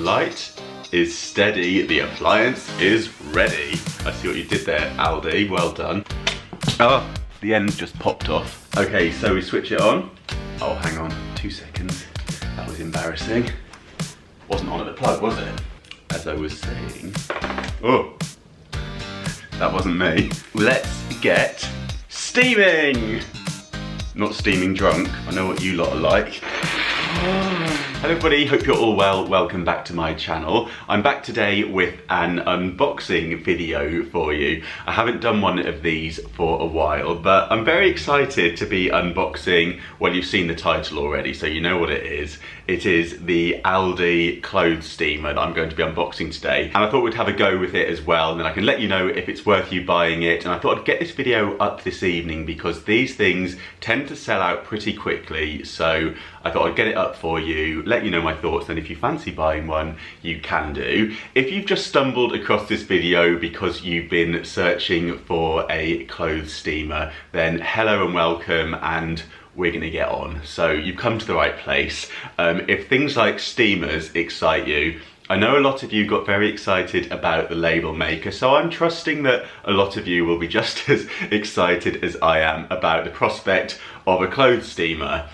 light is steady, the appliance is ready. I see what you did there, Aldi, well done. Oh, the end just popped off. Okay, so we switch it on. Oh, hang on, 2 seconds. That was embarrassing. Wasn't on at the plug, was it? As I was saying. Oh, that wasn't me. Let's get steaming. Not steaming drunk, I know what you lot are like. Hello everybody, hope you're all well. Welcome back to my channel. I'm back today with an unboxing video for you. I haven't done one of these for a while, but I'm very excited to be unboxing, well, you've seen the title already, so you know what it is. It is the Aldi Clothes steamer that I'm going to be unboxing today. And I thought we'd have a go with it as well, and then I can let you know if it's worth you buying it. And I thought I'd get this video up this evening because these things tend to sell out pretty quickly. So I thought I'd get it up for you, let you know my thoughts, and if you fancy buying one, you can do. If you've just stumbled across this video because you've been searching for a clothes steamer, then hello and welcome, and we're gonna get on. So you've come to the right place. If things like steamers excite you, I know a lot of you got very excited about the label maker, so I'm trusting that a lot of you will be just as excited as I am about the prospect of a clothes steamer.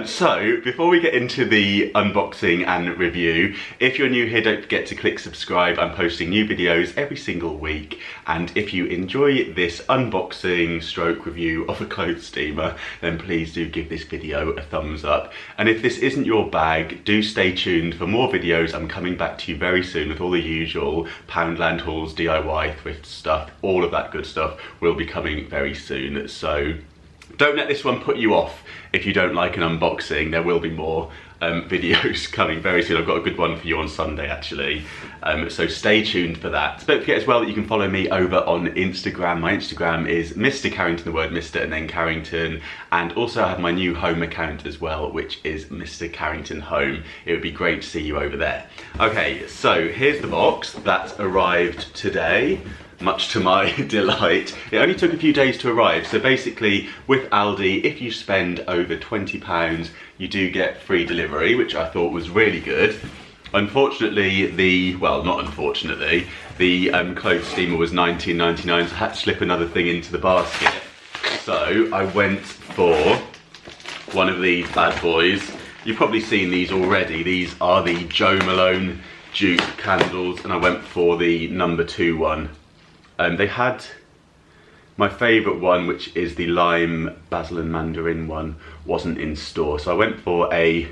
So, before we get into the unboxing and review, if you're new here, don't forget to click subscribe. I'm posting new videos every single week, and if you enjoy this unboxing stroke review of a clothes steamer, then please do give this video a thumbs up. And if this isn't your bag, do stay tuned for more videos. I'm coming back to you very soon with all the usual Poundland hauls, DIY, thrift stuff, all of that good stuff will be coming very soon. So don't let this one put you off. If you don't like an unboxing, there will be more videos coming very soon. I've got a good one for you on Sunday, actually. So stay tuned for that. Don't forget as well that you can follow me over on Instagram. My Instagram is Mr. Carrington, the word Mr. and then Carrington. And also I have my new home account as well, which is Mr. Carrington Home. It would be great to see you over there. Okay, so here's the box that arrived today. Much to my delight. It only took a few days to arrive, so basically with Aldi, if you spend over £20, you do get free delivery, which I thought was really good. Unfortunately, not unfortunately, the clothes steamer was £19.99, so I had to slip another thing into the basket. So I went for one of these bad boys. You've probably seen these already. These are the Jo Malone dupe candles, and I went for the number 2 one. They had my favourite one, which is the lime basil and mandarin one, wasn't in store, so I went for a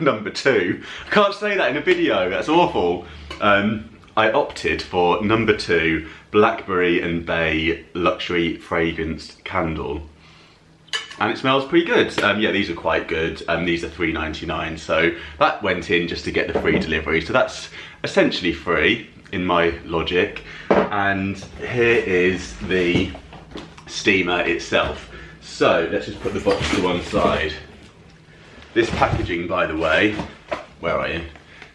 number 2. I can't say that in a video, that's awful. I opted for number 2 blackberry and bay luxury fragranced candle, and it smells pretty good. Yeah, these are quite good. These are £3.99, so that went in just to get the free delivery, so that's essentially free in my logic. And here is the steamer itself. So let's just put the box to one side. This packaging, by the way, where are you?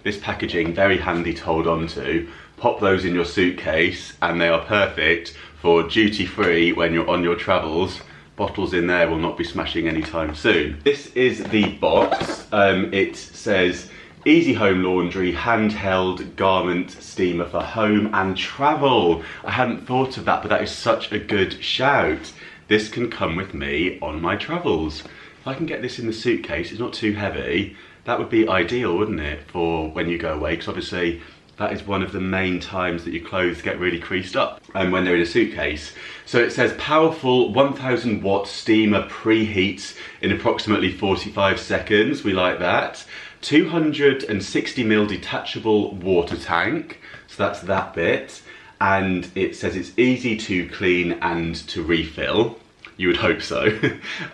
This packaging, very handy to hold on to. Pop those in your suitcase and they are perfect for duty free when you're on your travels. Bottles in there will not be smashing anytime soon. This is the box. It says Easy Home Laundry handheld garment steamer for home and travel. I hadn't thought of that, but that is such a good shout. This can come with me on my travels. If I can get this in the suitcase, it's not too heavy, that would be ideal, wouldn't it, for when you go away, because obviously that is one of the main times that your clothes get really creased up, and when they're in a suitcase. So it says powerful 1000 watt steamer preheats in approximately 45 seconds. We like that. 260ml detachable water tank, so that's that bit, and it says it's easy to clean and to refill. You would hope so.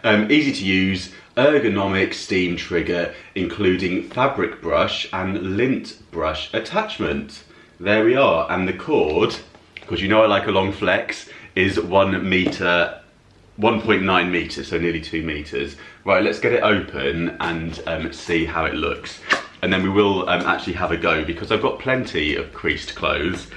Easy to use, ergonomic steam trigger, including fabric brush and lint brush attachment. There we are, and the cord, because you know I like a long flex, is 1 metre, 1.9 metres, so nearly 2 metres. Right, let's get it open and see how it looks. And then we will actually have a go, because I've got plenty of creased clothes.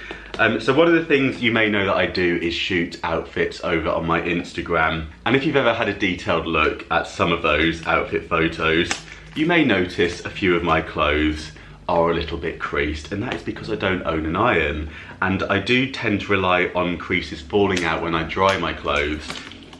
So one of the things you may know that I do is shoot outfits over on my Instagram. And if you've ever had a detailed look at some of those outfit photos, you may notice a few of my clothes are a little bit creased, and that is because I don't own an iron. And I do tend to rely on creases falling out when I dry my clothes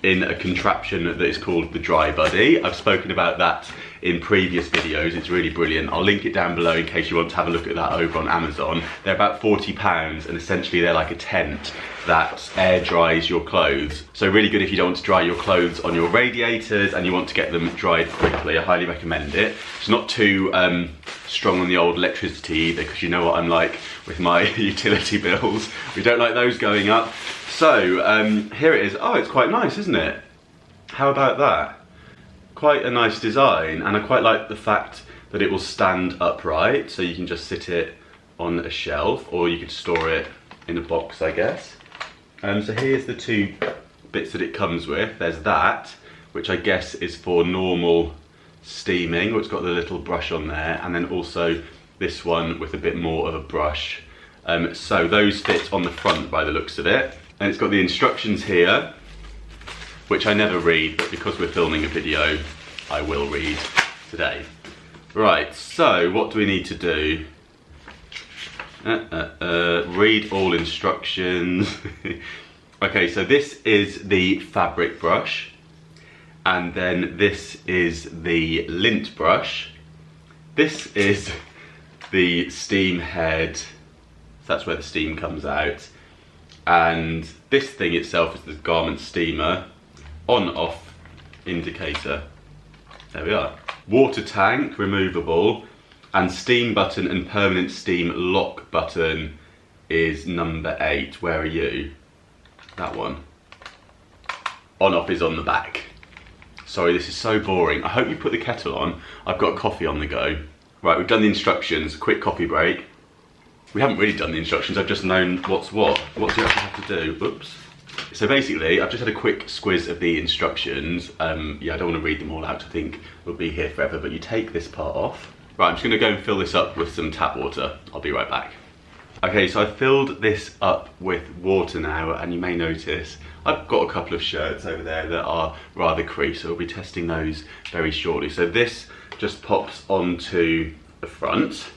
in a contraption that is called the Dry Buddy. I've spoken about that in previous videos. It's really brilliant. I'll link it down below in case you want to have a look at that over on Amazon. They're about £40, and essentially they're like a tent that air dries your clothes. So really good if you don't want to dry your clothes on your radiators and you want to get them dried quickly. I highly recommend it. It's not too strong on the old electricity either, because you know what I'm like with my utility bills. We don't like those going up. So here it is. Oh, it's quite nice, isn't it? How about that? Quite a nice design, and I quite like the fact that it will stand upright, so you can just sit it on a shelf, or you could store it in a box, I guess. So here's the two bits that it comes with. There's that, which I guess is for normal steaming, it's got the little brush on there, and then also this one with a bit more of a brush. So those fit on the front by the looks of it. And it's got the instructions here, which I never read, but because we're filming a video, I will read today. Right, so what do we need to do? Read all instructions. Okay, so this is the fabric brush, and then this is the lint brush. This is the steam head, so that's where the steam comes out. And this thing itself is the garment steamer. On-off indicator. There we are. Water tank, removable, and steam button and permanent steam lock button is number 8. Where are you? That one. On-off is on the back. Sorry, this is so boring. I hope you put the kettle on. I've got coffee on the go. Right, we've done the instructions. Quick coffee break. We haven't really done the instructions. I've just known what's what. What do you actually have to do? Oops. So basically, I've just had a quick squiz of the instructions. Yeah, I don't want to read them all out. I think we'll be here forever, but you take this part off. Right, I'm just gonna go and fill this up with some tap water. I'll be right back. Okay, so I've filled this up with water now, and you may notice I've got a couple of shirts over there that are rather creased, so we'll be testing those very shortly. So this just pops onto the front.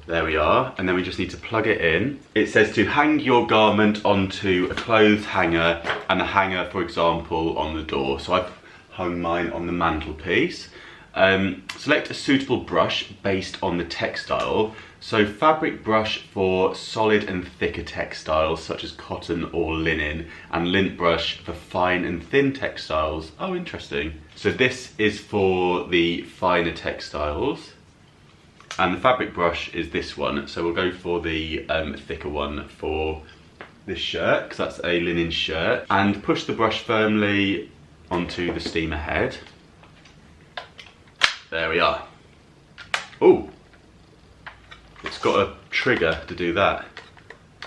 There we are, and then we just need to plug it in. It says to hang your garment onto a clothes hanger, and a hanger, for example, on the door. So I've hung mine on the mantelpiece. Select a suitable brush based on the textile. So fabric brush for solid and thicker textiles, such as cotton or linen, and lint brush for fine and thin textiles. Oh, interesting. So this is for the finer textiles. And the fabric brush is this one, so we'll go for the thicker one for this shirt, because that's a linen shirt. And push the brush firmly onto the steamer head. There we are. Oh, it's got a trigger to do that.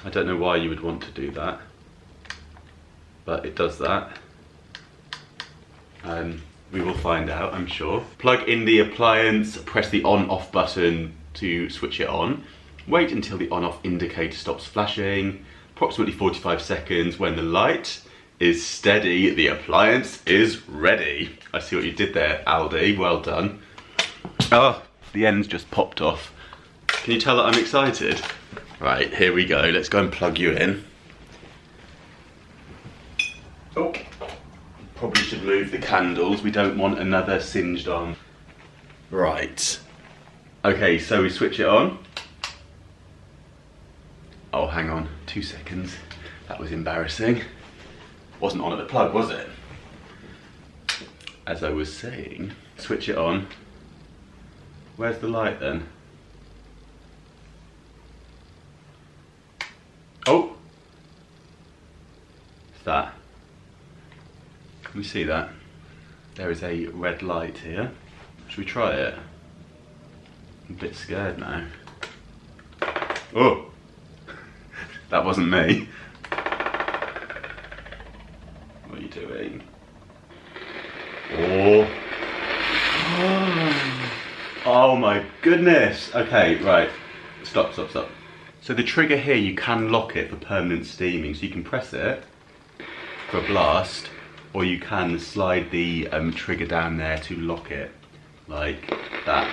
I don't know why you would want to do that, but it does that. We will find out, I'm sure. Plug in the appliance, press the on-off button to switch it on. Wait until the on-off indicator stops flashing. Approximately 45 seconds. When the light is steady, the appliance is ready. I see what you did there, Aldi, well done. Oh, the end's just popped off. Can you tell that I'm excited? Right, here we go. Let's go and plug you in. Oh. Probably should move the candles, we don't want another singed on. Right. Okay, so we switch it on. Oh, hang on, 2 seconds. That was embarrassing. Wasn't on at the plug, was it? As I was saying, switch it on. Where's the light then? Oh! What's that? Can we see that? There is a red light here. Should we try it? I'm a bit scared now. Oh! That wasn't me. What are you doing? Oh! Oh my goodness! Okay, right. Stop, stop, stop. So the trigger here, you can lock it for permanent steaming. So you can press it for a blast, or you can slide the trigger down there to lock it, like that.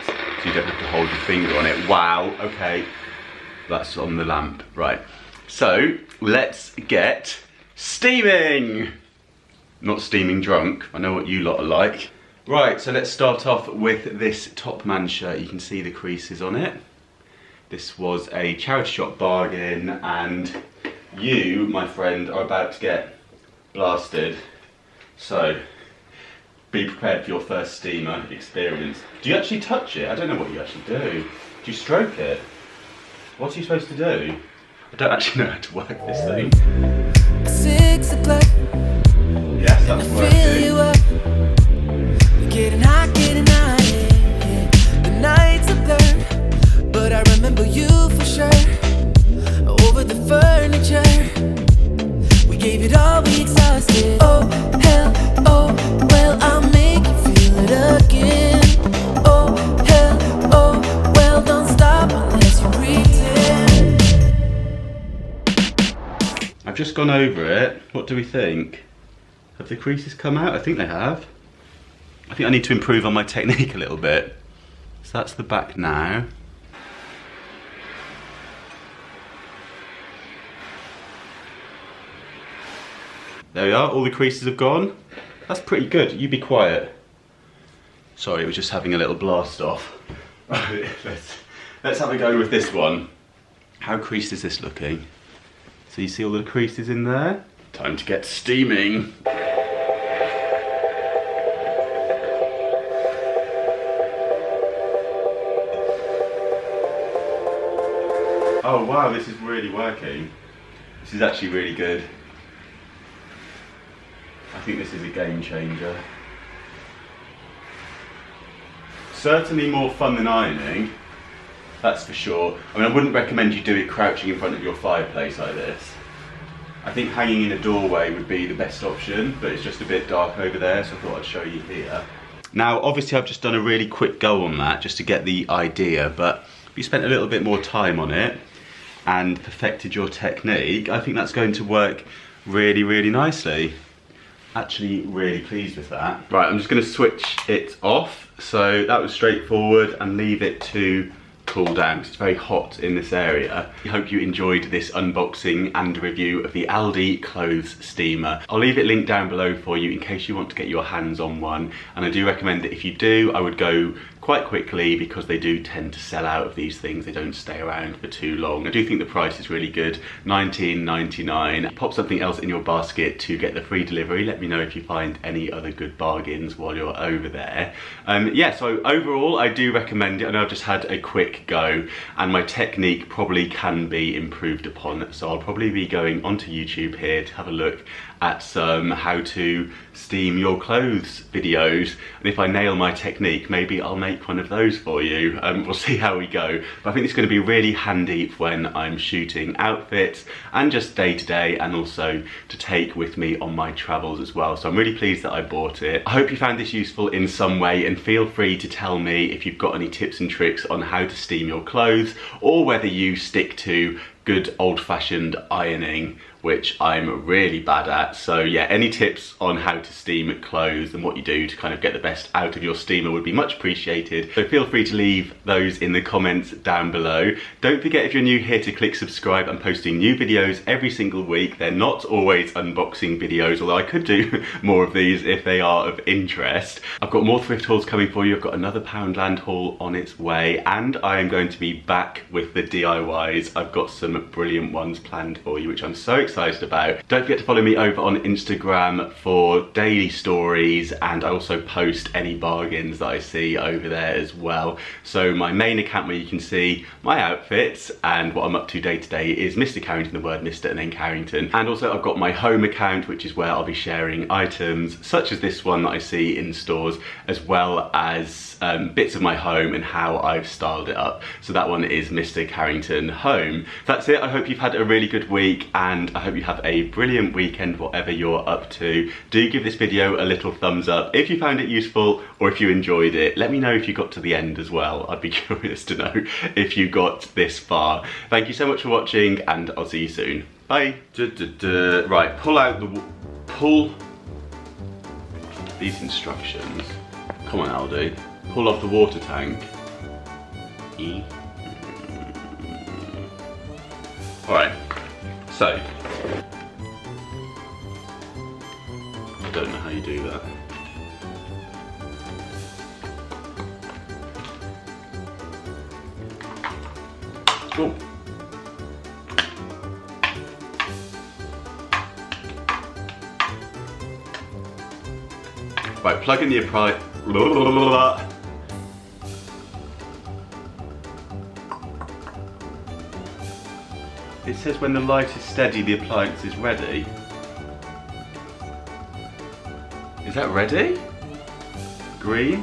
so you don't have to hold your finger on it. Wow, okay, that's on the lamp. Right, so let's get steaming. Not steaming drunk, I know what you lot are like. Right, so let's start off with this Topman shirt. You can see the creases on it. This was a charity shop bargain, and you, my friend, are about to get blasted. So, be prepared for your first steamer experience. Do you actually touch it? I don't know what you actually do. Do you stroke it? What are you supposed to do? I don't actually know how to work this thing. 6 o'clock. Yes, that's working. Getting hot, yeah. The nights are blurred, but I remember you for sure. Over the furniture, we gave it all, we exhausted. Oh hell, oh well, I'll make you feel it again. Oh hell, oh well, don't stop unless you pretend. I've just gone over it. What do we think? Have the creases come out? I think they have. I think I need to improve on my technique a little bit. So that's the back now. There we are, all the creases have gone. That's pretty good, you be quiet. Sorry, it was just having a little blast off. Right, let's have a go with this one. How creased is this looking? So you see all the creases in there? Time to get steaming. Oh wow, this is really working. This is actually really good. I think this is a game changer. Certainly more fun than ironing, that's for sure. I mean, I wouldn't recommend you do it crouching in front of your fireplace like this. I think hanging in a doorway would be the best option, but it's just a bit dark over there, so I thought I'd show you here. Now, obviously I've just done a really quick go on that, just to get the idea, but if you spent a little bit more time on it, and perfected your technique, I think that's going to work really, really nicely. Actually really pleased with that. Right, I'm just going to switch it off. So that was straightforward, and leave it to cool down because it's very hot in this area. I hope you enjoyed this unboxing and review of the Aldi Clothes steamer. I'll leave it linked down below for you in case you want to get your hands on one, and I do recommend that if you do, I would go quite quickly because they do tend to sell out of these things. They don't stay around for too long. I do think the price is really good, $19.99. Pop something else in your basket to get the free delivery. Let me know if you find any other good bargains while you're over there. Yeah, so overall I do recommend it. I know I've just had a quick go and my technique probably can be improved upon, so I'll probably be going onto YouTube here to have a look at some how to steam your clothes videos, and if I nail my technique, maybe I'll make one of those for you. We'll see how we go, but I think it's going to be really handy when I'm shooting outfits and just day to day, and also to take with me on my travels as well. So I'm really pleased that I bought it. I hope you found this useful in some way, and feel free to tell me if you've got any tips and tricks on how to steam your clothes, or whether you stick to good old-fashioned ironing, which I'm really bad at. So yeah, any tips on how to steam clothes and what you do to kind of get the best out of your steamer would be much appreciated. So feel free to leave those in the comments down below. Don't forget, if you're new here, to click subscribe. I'm posting new videos every single week. They're not always unboxing videos, although I could do more of these if they are of interest. I've got more thrift hauls coming for you. I've got another Poundland haul on its way, and I am going to be back with the DIYs. I've got some brilliant ones planned for you, which I'm so excited about. Don't forget to follow me over on Instagram for daily stories, and I also post any bargains that I see over there as well. So my main account, where you can see my outfits and what I'm up to day to day, is Mr. Carrington, the word Mr. and then Carrington. And also I've got my home account, which is where I'll be sharing items such as this one that I see in stores, as well as bits of my home and how I've styled it up. So that one is Mr. Carrington Home. That's it. I hope you've had a really good week, and I hope you have a brilliant weekend, whatever you're up to. Do give this video a little thumbs up if you found it useful, or if you enjoyed it. Let me know if you got to the end as well. I'd be curious to know if you got this far. Thank you so much for watching, and I'll see you soon. Bye. Right, pull these instructions. Come on, Aldi. Pull off the water tank. Alright, so I don't know how you do that. Cool. Right, plug in the appliance. It says when the light is steady, the appliance is ready. Is that ready? Green?